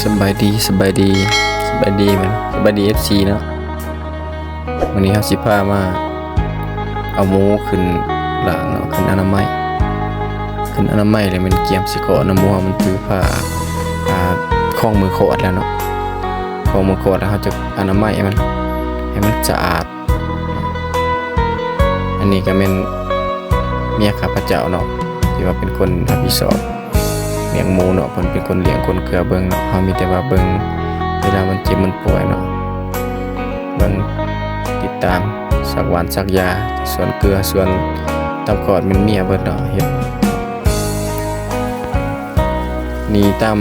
สบายดีสบายดีสบายดีมันสบายดี FC เนาะวันนี้เฮาสิพามาเอาหมูขึ้นหลังเนาะขึ้นอนามัยเลยมันเกียมสิขอน้ำหมูมันถือผ้าข้องมือโคดแล้วเนาะข้องมือโคดแล้วเฮาจะอนามัยให้มันสะอาดอันนี้ก็เป็นเมียข้าพเจ้าเนาะที่ว่าเป็นคนรับผิดชอบเลี้ยงหมูเนาะเพิ่นเป็นคนเลี้ยงคนเกลือเบิ่งเนาะเฮามีแต่ว่าเบิ่งเวลามันเจ็บมันป่วยเนาะเบิ่งติดตามสักวันสักยาส่วนเกลือส่วนตำกอดมันเมียเบิดเนาะเฮ็ดนี่ตาม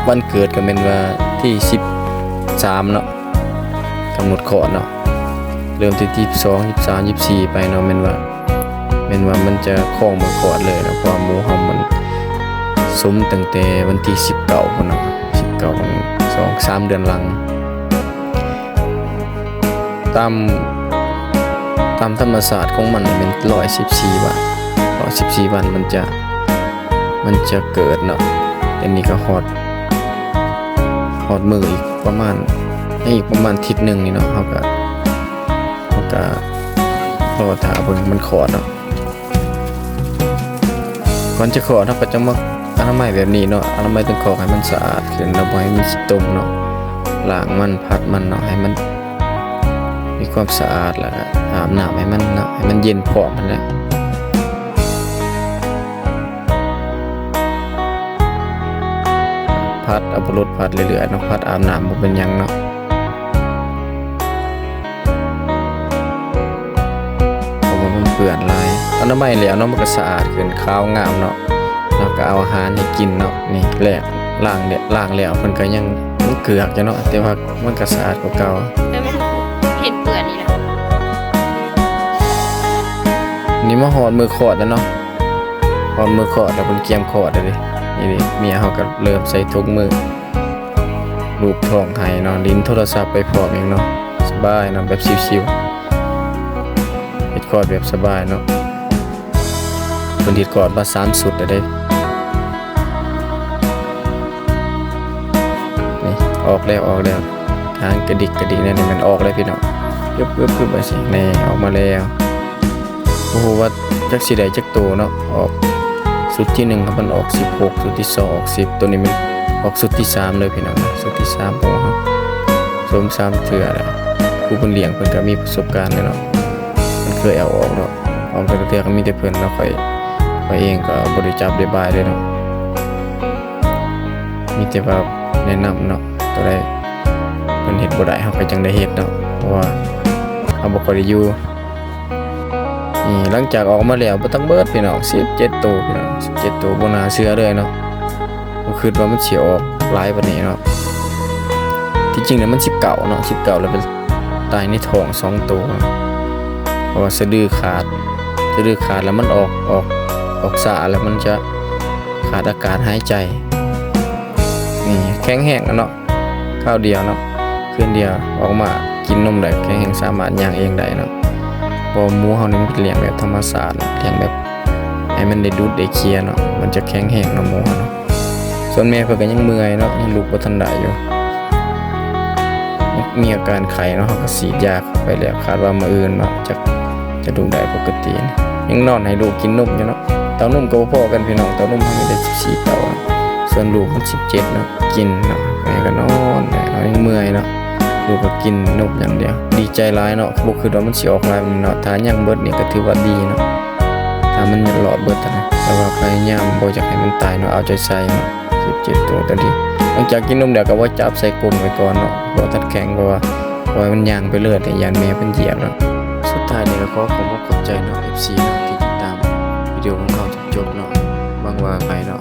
วันเกิดก็เป็นว่าที่13เนาะกำหนดคลอดเนาะเริ่มที่22 23 24ไปเนาะแม่นว่ามันจะคล้องมือคลอดเลยเนาะเพราะหมูเฮามันสมตั้งแต่วันที่19พุ่นเนาะ19ของ2-3 เดือนหลังตามธรรมศาสตร์ของมันเป็น114วัน114วันมันจะเกิดเนาะอันนี้ก็ฮอดมืออีกประมาณทิศนึงนี่เนาะเฮาก็รอถ้าเบิ่งมันคลอดเนาะก่อนจะคลอดเฮาก็จะมาอนามัยแบบนี้เนาะอนามัยต้องขอให้มันสะอาดขึ้นแล้วบ่ให้มันขี้ตมเนาะล้างมันพัดมันเนาะให้มันมีความสะอาดแล้วก็อาบน้ำให้มันเนาะให้มันเย็นพร้อมมันแหละพัดเอารถพัดเรื่อยๆเนาะพัดอาบน้ำบ่เป็นหยังเนาะเพราะว่ามันเปื้อนหลายอนามัยแล้วเนาะมันก็สะอาดขึ้นขาวงามเนาะแล้วก็เอาอาหารให้กินเนาะนี่แลกล้างแล้วเพิ่นก็ยังมันเกลือกอยู่เนาะแต่ว่ามันก็สะอาดกว่าเก่าแล้วมันเห็นเปื่อนนี่แหละนี่มาหอดมือขอดแล้วเนาะหอดมือขอดแล้วเพิ่นเกียมขอดเลยนี่ดิเมียเฮาก็เริ่มใส่ทุกมือลูบท้องให้เนาะลิ้นโทรศัพท์ไปพร้อมเองเนาะสบายเนาะแบบชิวๆเฮ็ดขอดแบบสบายเนาะเพิ่นเฮ็ดขอดมา3สุดแล้วเด้นี่ออกแล้วทางกระดิกนี่มันออกแล้วพี่น้องปึ๊บไปสินี่ออกมาแล้วโอ้โหว่าจักสิได้จักโตเนาะออกสุดที่1ครับมันออก16สุดที่2ออก10ตัวนี้มันออกสุดที่3เลยพี่น้องสุดที่3ของเฮาสม3เทื่อแล้วผู้เพิ่นเลี้ยงเพิ่นก็มีประสบการณ์เนาะมันเคยเอาออกเนาะออกแต่เทื่อก็มีแต่เพิ่นเนาะค่อยเองก็บ่ได้จับได้บายเลยเนาะมีแต่ว่าแนะนำเนาะตัวใดเพิ่นเฮ็ดบ่ได้เฮาก็จังได้เฮ็ดเนาะเพราะว่าเฮาบ่ค่อยได้อยู่นี่หลังจากออกมาแล้วบ่ต้องเบิดพี่น้อง17ตัวพี่น้อง17ตัวบ่น่าเชื่อเลยเนาะบ่คิดว่ามันสิออกหลายปานนี้เนาะที่จริงแล้วมัน19เนาะ19แล้วเป็นตายในท้อง2ตัวเพราะว่าสะดือขาดแล้วมันออกสาแล้วมันจะขาดอากาศหายใจนี่แข็งแห้งเนาะข้าวเดียวเนาะคืนเดียวออกมากินนมได้แข็งแห้งสามารถย่างเองได้เนาะพอหมูเฮานี่มันเลี้ยงแบบธรรมชาติเลี้ยงแบบให้มันได้ดูดได้เคลียร์เนาะมันจะแข็งแห้งเนาะหมูเนาะส่วนแม่เพิ่นก็ยังเมื่อยเนาะยังลุกบ่ทันได้อยู่มีอาการไข้เนาะเฮาก็ฉีดยาไปแล้วคาดว่ามื้ออื่นเนาะจะดูได้ปกติยังนอนให้ลูกกินนมอยู่เนาะเต้านมก็บ่พอกันพี่น้องเต้านมเฮามีได้14เต้าส่วนลูกมัน17เนาะกินเนาะแม่ก็นอนแม่ยังเมื่อยเนาะลูกก็กินนมอย่างเดียวดีใจหลายเนาะบ่คิดว่ามันสิออกหลายมันเนาะถ้ายังเบิดนี่ก็ถือว่าดีเนาะถ้ามันหลอดเบิดนะแต่ว่าพยายามบ่อยากให้มันตายเนาะเอาใจใส่เนาะ17ตัวตอนนี้หลังจากกินนมแล้วก็ว่าจับใส่กรงไว้ก่อนเนาะบ่ตัดแข็งเพราะว่าปล่อยมันย่างไปเรื่อยแต่ยานแม่เพิ่นเหยียบเนาะสุดท้ายนี่ก็ขอบใจเนาะ FC เนาะที่ติดตามวิดีโอของเราจนจบเนาะหวังว่าใครเนาะ